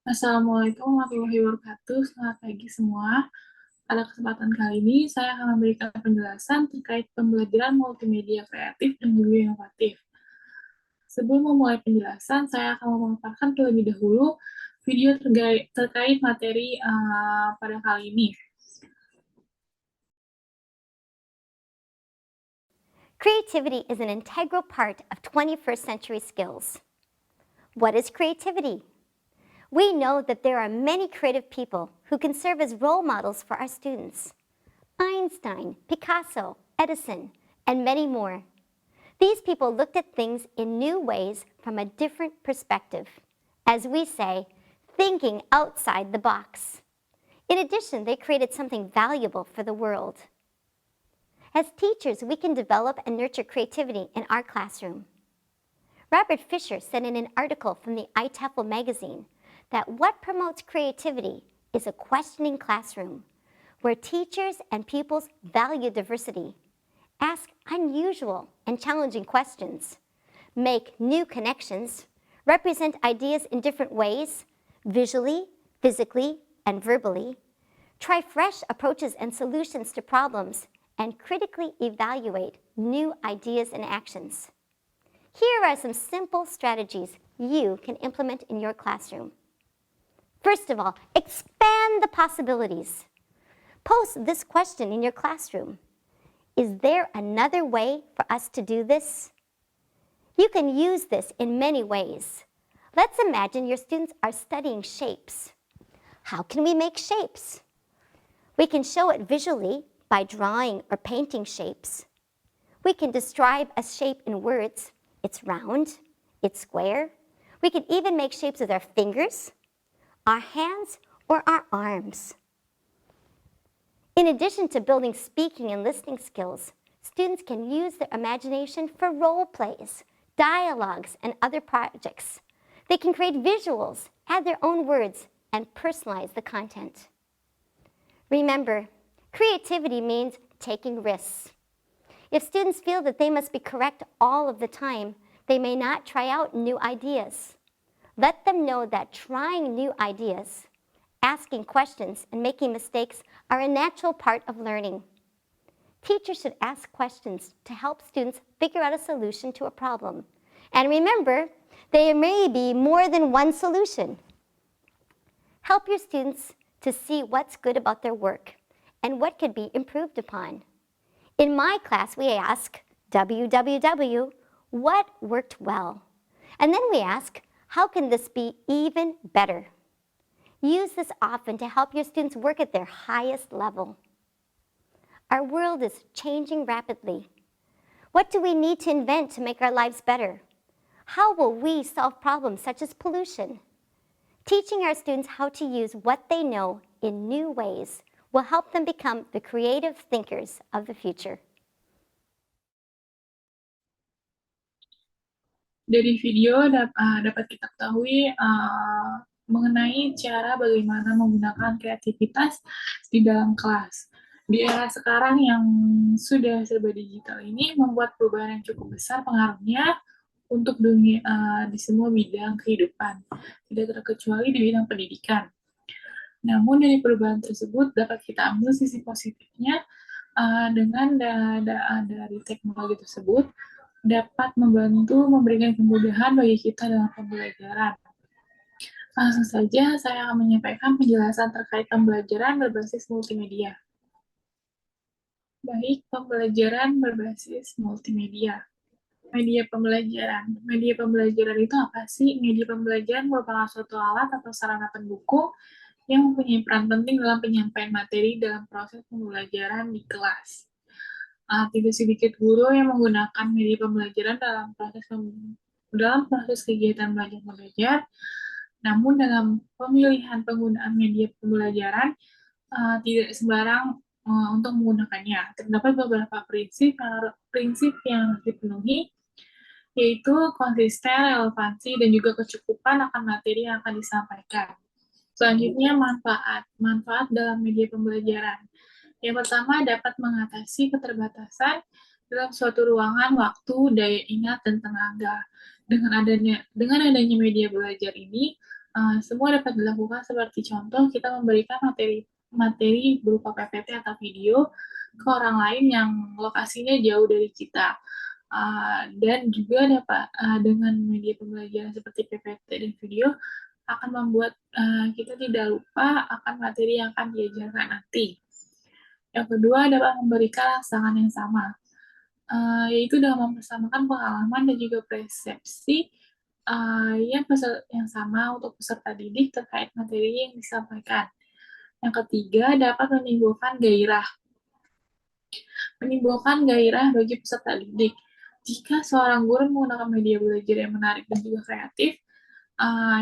Assalamualaikum warahmatullahi wabarakatuh. Selamat pagi semua. Pada kesempatan kali ini, saya akan memberikan penjelasan terkait pembelajaran multimedia kreatif dan juga inovatif. Sebelum memulai penjelasan, saya akan memaparkan terlebih dahulu video terkait materi pada kali ini. Creativity is an integral part of 21st century skills. What is creativity? We know that there are many creative people who can serve as role models for our students. Einstein, Picasso, Edison, and many more. These people looked at things in new ways from a different perspective. As we say, thinking outside the box. In addition, they created something valuable for the world. As teachers, we can develop and nurture creativity in our classroom. Robert Fisher said in an article from the iTEFL magazine that what promotes creativity is a questioning classroom where teachers and pupils value diversity, ask unusual and challenging questions, make new connections, represent ideas in different ways, visually, physically, and verbally, try fresh approaches and solutions to problems, and critically evaluate new ideas and actions. Here are some simple strategies you can implement in your classroom. First of all, expand the possibilities. Post this question in your classroom. Is there another way for us to do this? You can use this in many ways. Let's imagine your students are studying shapes. How can we make shapes? We can show it visually by drawing or painting shapes. We can describe a shape in words. It's round, it's square. We can even make shapes with our fingers, our hands, or our arms. In addition to building speaking and listening skills, students can use their imagination for role plays, dialogues, and other projects. They can create visuals, add their own words, and personalize the content. Remember, creativity means taking risks. If students feel that they must be correct all of the time, they may not try out new ideas. Let them know that trying new ideas, asking questions, and making mistakes are a natural part of learning. Teachers should ask questions to help students figure out a solution to a problem. And remember, there may be more than one solution. Help your students to see what's good about their work and what could be improved upon. In my class, we ask WWW, what worked well? And then we ask, how can this be even better? Use this often to help your students work at their highest level. Our world is changing rapidly. What do we need to invent to make our lives better? How will we solve problems such as pollution? Teaching our students how to use what they know in new ways will help them become the creative thinkers of the future. Dari video dapat kita ketahui mengenai cara bagaimana menggunakan kreativitas di dalam kelas. Di era sekarang yang sudah serba digital ini membuat perubahan yang cukup besar pengaruhnya untuk dunia di semua bidang kehidupan, tidak terkecuali di bidang pendidikan. Namun dari perubahan tersebut dapat kita ambil sisi positifnya dengan dari teknologi tersebut dapat membantu memberikan kemudahan bagi kita dalam pembelajaran. Langsung saja saya akan menyampaikan penjelasan terkait pembelajaran berbasis multimedia. Baik, pembelajaran berbasis multimedia. Media pembelajaran. Media pembelajaran itu apa sih? Media pembelajaran merupakan suatu alat atau sarana pendukung yang mempunyai peran penting dalam penyampaian materi dalam proses pembelajaran di kelas. Tidak sedikit guru yang menggunakan media pembelajaran dalam proses kegiatan belajar mengajar. Namun dalam pemilihan penggunaan media pembelajaran tidak sembarang untuk menggunakannya. Terdapat beberapa prinsip yang harus dipenuhi, yaitu konsisten, relevansi, dan juga kecukupan akan materi yang akan disampaikan. Selanjutnya, manfaat dalam media pembelajaran. Yang pertama, dapat mengatasi keterbatasan dalam suatu ruangan, waktu, daya ingat, dan tenaga. Dengan adanya media belajar ini, Semua dapat dilakukan seperti contoh kita memberikan materi berupa PPT atau video ke orang lain yang lokasinya jauh dari kita. Dan juga dapat dengan media pembelajaran seperti PPT dan video akan membuat kita tidak lupa akan materi yang akan diajarkan nanti. Yang kedua dapat memberikan rangsangan yang sama, yaitu dengan mempersamakan pengalaman dan juga persepsi yang sama untuk peserta didik terkait materi yang disampaikan. Yang ketiga, dapat menimbulkan gairah bagi peserta didik. Jika seorang guru menggunakan media belajar yang menarik dan juga kreatif,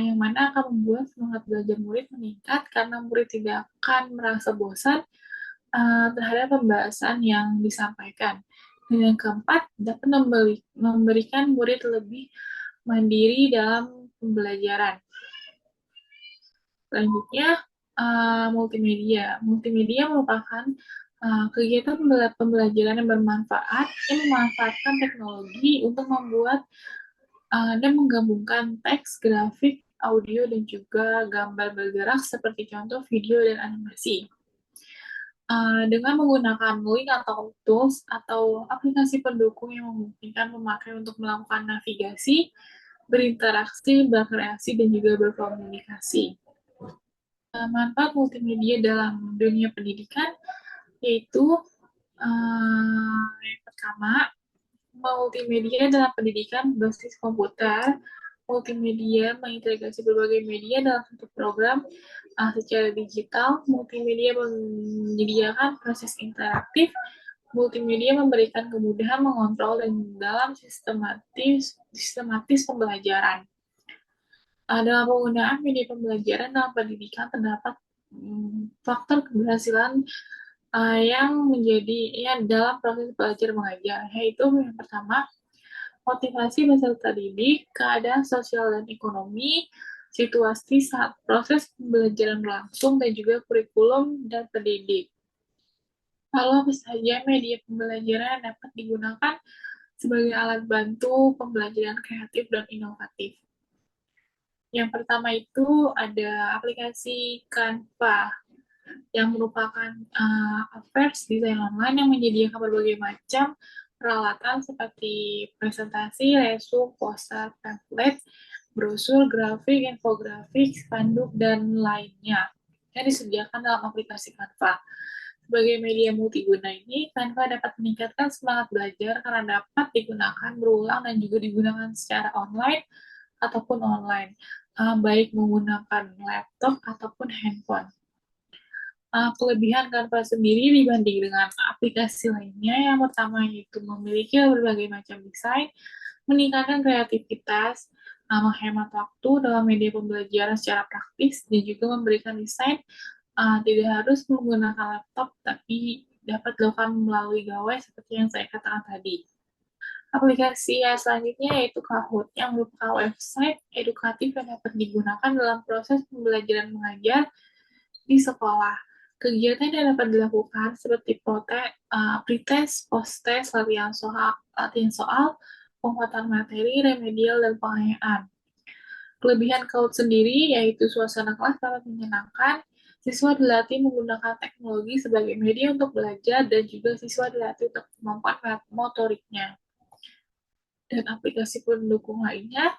yang mana akan membuat semangat belajar murid meningkat karena murid tidak akan merasa bosan terhadap pembahasan yang disampaikan. Dan yang keempat, dapat memberikan murid lebih mandiri dalam pembelajaran. Selanjutnya, multimedia. Multimedia merupakan kegiatan pembelajaran yang bermanfaat yang memanfaatkan teknologi untuk membuat dan menggabungkan teks, grafik, audio, dan juga gambar bergerak seperti contoh video dan animasi. Dengan menggunakan link atau tools atau aplikasi pendukung yang memungkinkan pemakai untuk melakukan navigasi, berinteraksi, berkreasi, dan juga berkomunikasi. Manfaat multimedia dalam dunia pendidikan yaitu yang pertama, multimedia dalam pendidikan berbasis komputer. Multimedia mengintegrasi berbagai media dalam satu program secara digital. Multimedia menyediakan proses interaktif. Multimedia memberikan kemudahan mengontrol dan dalam sistematis pembelajaran. Dalam penggunaan media pembelajaran dalam pendidikan terdapat faktor keberhasilan yang dalam proses belajar mengajar, yaitu yang pertama, motivasi peserta didik, keadaan sosial dan ekonomi, situasi saat proses pembelajaran berlangsung, dan juga kurikulum dan pendidik. Lalu apa saja media pembelajaran yang dapat digunakan sebagai alat bantu pembelajaran kreatif dan inovatif? Yang pertama itu ada aplikasi Canva, yang merupakan affairs desain online yang menyediakan berbagai macam peralatan seperti presentasi, resume, poster, template, brosur, grafik, infografik, spanduk, dan lainnya yang disediakan dalam aplikasi Canva. Sebagai media multiguna ini, Canva dapat meningkatkan semangat belajar karena dapat digunakan berulang dan juga digunakan secara online ataupun online, baik menggunakan laptop ataupun handphone. Kelebihan Canva sendiri dibanding dengan aplikasi lainnya, yang pertama yaitu memiliki berbagai macam desain, meningkatkan kreativitas, menghemat waktu dalam media pembelajaran secara praktis, dan juga memberikan desain tidak harus menggunakan laptop, tapi dapat dilakukan melalui gawai seperti yang saya katakan tadi. Aplikasi yang selanjutnya yaitu Kahoot, yang merupakan website edukatif yang dapat digunakan dalam proses pembelajaran mengajar di sekolah. Kegiatan yang dapat dilakukan seperti pretest, post-test, latihan soal, penguatan materi, remedial, dan pengayaan. Kelebihan Kahoot sendiri yaitu suasana kelas dapat menyenangkan, siswa dilatih menggunakan teknologi sebagai media untuk belajar, dan juga siswa dilatih untuk kemampuan motoriknya. Dan aplikasi pendukung lainnya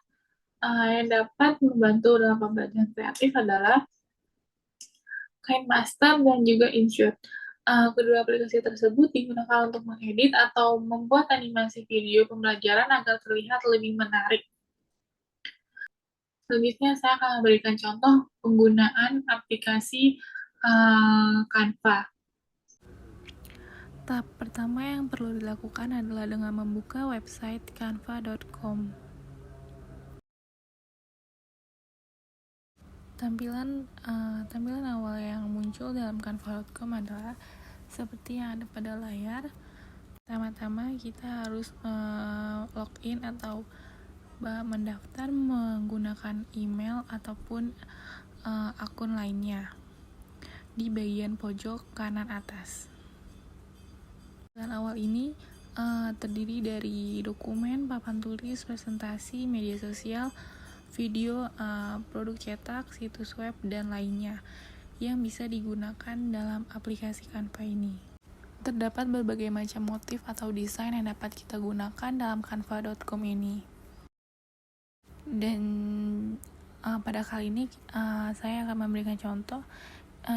yang dapat membantu dalam pembelajaran kreatif adalah KineMaster dan juga InShot. Kedua aplikasi tersebut digunakan untuk mengedit atau membuat animasi video pembelajaran agar terlihat lebih menarik. Selanjutnya saya akan memberikan contoh penggunaan aplikasi Canva. Tahap pertama yang perlu dilakukan adalah dengan membuka website canva.com. Tampilan awal yang muncul dalam canva.com adalah seperti yang ada pada layar. Pertama-tama kita harus login atau mendaftar menggunakan email ataupun akun lainnya di bagian pojok kanan atas. Tampilan awal ini terdiri dari dokumen, papan tulis, presentasi, media sosial, video, produk cetak, situs web, dan lainnya yang bisa digunakan dalam aplikasi Canva ini. Terdapat berbagai macam motif atau desain yang dapat kita gunakan dalam canva.com ini. Dan pada kali ini saya akan memberikan contoh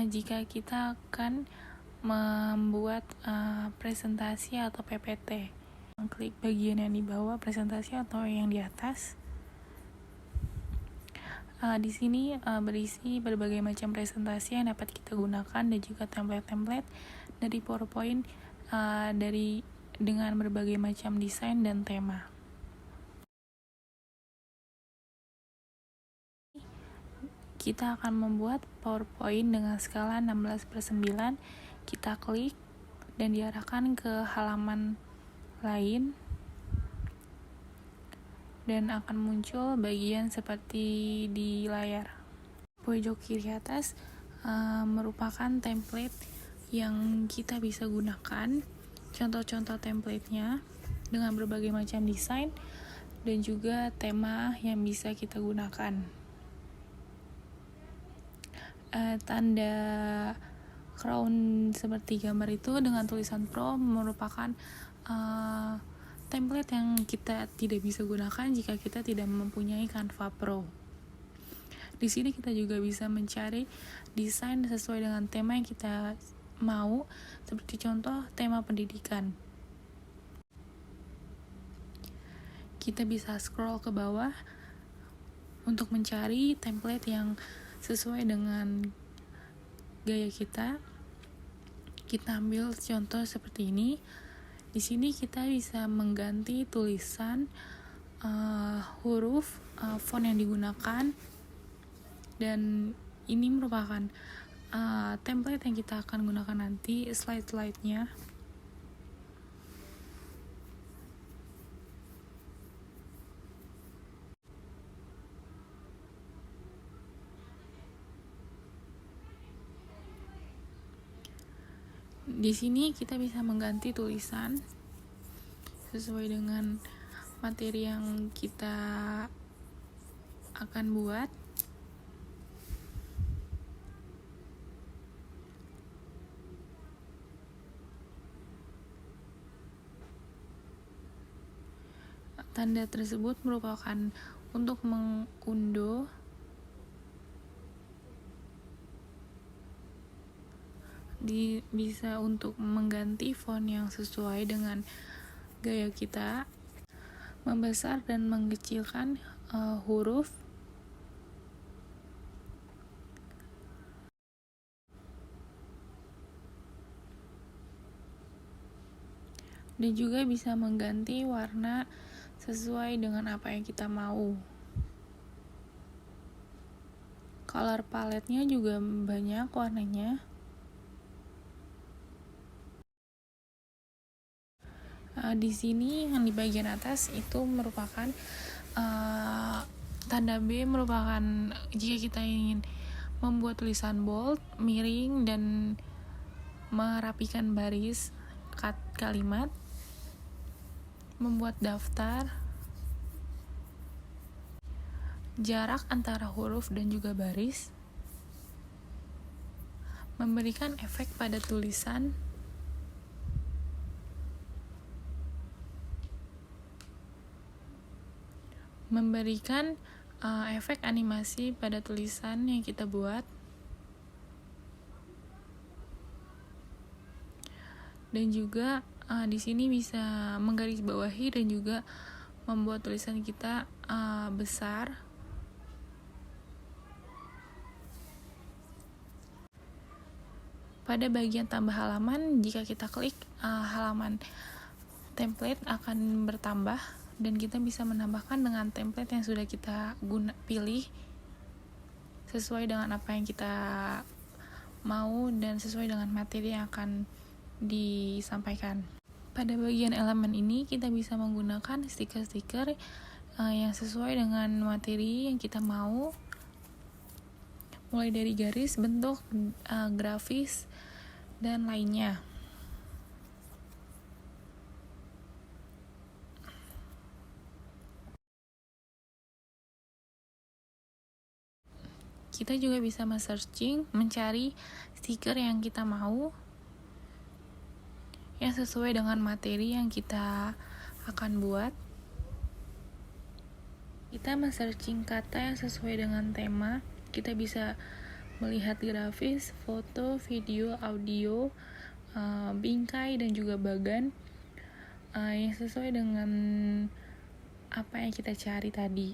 jika kita akan membuat presentasi atau PPT. Klik bagian yang di bawah presentasi atau yang di atas. Di sini berisi berbagai macam presentasi yang dapat kita gunakan dan juga template-template dari PowerPoint dengan berbagai macam desain dan tema. Kita akan membuat PowerPoint dengan skala 16:9. Kita klik dan diarahkan ke halaman lain dan akan muncul bagian seperti di layar. Pojok kiri atas merupakan template yang kita bisa gunakan, contoh-contoh template-nya dengan berbagai macam desain dan juga tema yang bisa kita gunakan. Tanda crown seperti gambar itu dengan tulisan Pro merupakan template yang kita tidak bisa gunakan jika kita tidak mempunyai Canva Pro. Di sini kita juga bisa mencari desain sesuai dengan tema yang kita mau, seperti contoh tema pendidikan. Kita bisa scroll ke bawah untuk mencari template yang sesuai dengan gaya kita. Kita ambil contoh seperti ini. Di sini kita bisa mengganti tulisan, huruf, font yang digunakan, dan ini merupakan template yang kita akan gunakan nanti slide-slide-nya. Di sini kita bisa mengganti tulisan sesuai dengan materi yang kita akan buat. Tanda tersebut merupakan untuk mengunduh bisa untuk mengganti font yang sesuai dengan gaya kita, membesar dan mengecilkan huruf, dan juga bisa mengganti warna sesuai dengan apa yang kita mau. Color palette-nya juga banyak warnanya. Di sini yang di bagian atas itu merupakan tanda B, merupakan jika kita ingin membuat tulisan bold, miring, dan merapikan baris kalimat, membuat daftar, jarak antara huruf dan juga baris, memberikan efek pada tulisan, memberikan efek animasi pada tulisan yang kita buat, dan juga di sini bisa menggarisbawahi dan juga membuat tulisan kita besar. Pada bagian tambah halaman, jika kita klik halaman template akan bertambah dan kita bisa menambahkan dengan template yang sudah kita pilih sesuai dengan apa yang kita mau dan sesuai dengan materi yang akan disampaikan. Pada bagian elemen ini kita bisa menggunakan stiker-stiker yang sesuai dengan materi yang kita mau, mulai dari garis, bentuk, grafis, dan lainnya. Kita juga bisa searching, mencari stiker yang kita mau, yang sesuai dengan materi yang kita akan buat. Kita searching kata yang sesuai dengan tema. Kita bisa melihat grafis, foto, video, audio, bingkai, dan juga bagan yang sesuai dengan apa yang kita cari tadi.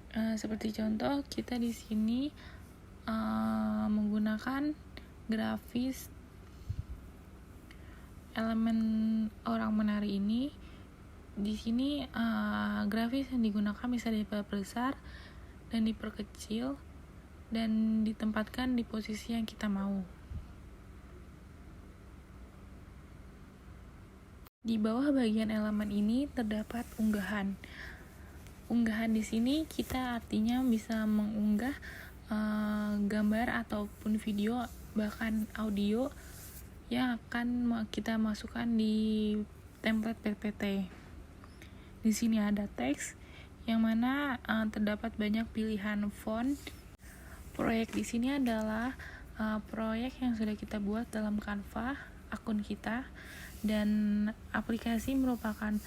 Seperti contoh, kita di sini menggunakan grafis elemen orang menari ini. Di sini grafis yang digunakan bisa diperbesar dan diperkecil dan ditempatkan di posisi yang kita mau. Di bawah bagian elemen ini terdapat unggahan. Unggahan di sini kita artinya bisa mengunggah gambar ataupun video, bahkan audio yang akan kita masukkan di template PPT. Di sini ada teks yang mana terdapat banyak pilihan font. Proyek di sini adalah proyek yang sudah kita buat dalam Canva, akun kita, dan aplikasi merupakan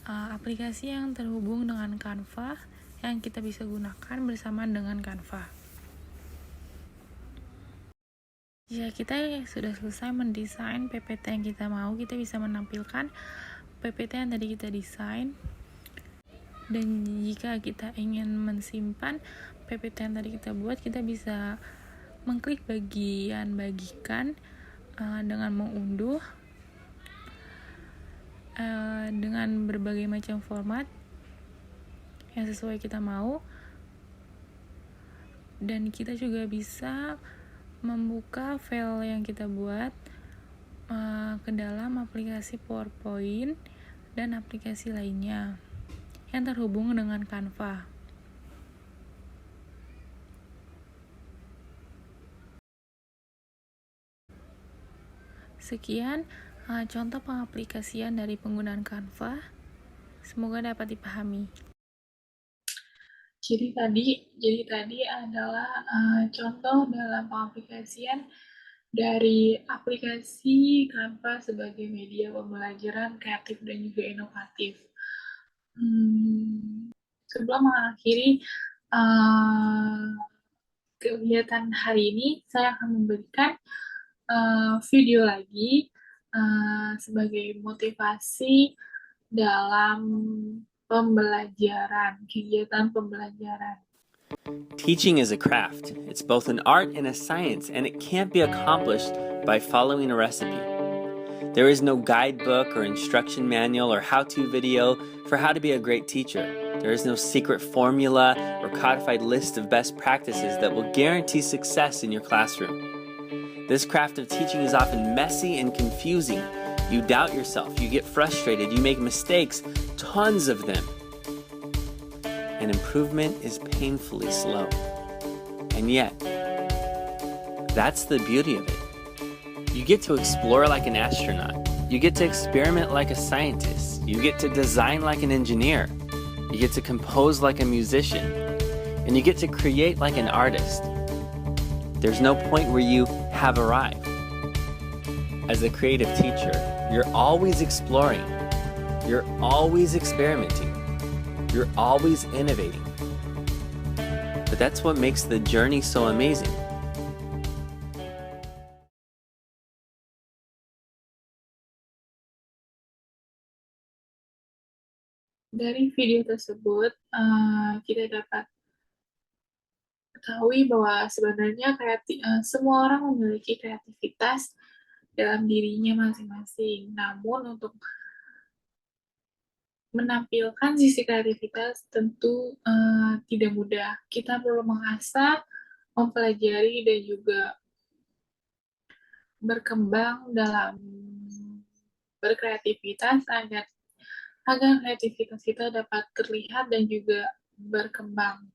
aplikasi yang terhubung dengan Canva yang kita bisa gunakan bersama dengan Canva. Jika kita sudah selesai mendesain PPT yang kita mau, kita bisa menampilkan PPT yang tadi kita desain. Dan jika kita ingin mensimpan PPT yang tadi kita buat, kita bisa mengklik bagian bagikan dengan mengunduh dengan berbagai macam format yang sesuai kita mau. Dan kita juga bisa membuka file yang kita buat ke dalam aplikasi PowerPoint dan aplikasi lainnya yang terhubung dengan Canva. Sekian contoh pengaplikasian dari penggunaan Canva. Semoga dapat dipahami. Jadi tadi adalah contoh dalam pengaplikasian dari aplikasi Canva sebagai media pembelajaran kreatif dan juga inovatif. Sebelum mengakhiri kegiatan hari ini, saya akan memberikan video lagi sebagai motivasi dalam pembelajaran, kegiatan pembelajaran. Teaching is a craft. It's both an art and a science, and it can't be accomplished by following a recipe. There is no guidebook or instruction manual or how-to video for how to be a great teacher. There is no secret formula or codified list of best practices that will guarantee success in your classroom. This craft of teaching is often messy and confusing. You doubt yourself, you get frustrated, you make mistakes, tons of them. And improvement is painfully slow. And yet, that's the beauty of it. You get to explore like an astronaut. You get to experiment like a scientist. You get to design like an engineer. You get to compose like a musician. And you get to create like an artist. There's no point where you have arrived. As a creative teacher, you're always exploring. You're always experimenting. You're always innovating. But that's what makes the journey so amazing. Dari video tersebut, kita dapat ketahui bahwa sebenarnya semua orang memiliki kreativitas dalam dirinya masing-masing. Namun untuk menampilkan sisi kreativitas tentu tidak mudah. Kita perlu mengasah, mempelajari, dan juga berkembang dalam berkreativitas agar kreativitas kita dapat terlihat dan juga berkembang.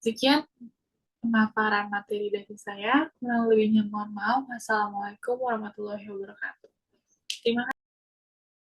Sekian pemaparan materi dari saya. Kurang lebihnya mohon maaf. Wassalamualaikum warahmatullahi wabarakatuh. Terima kasih.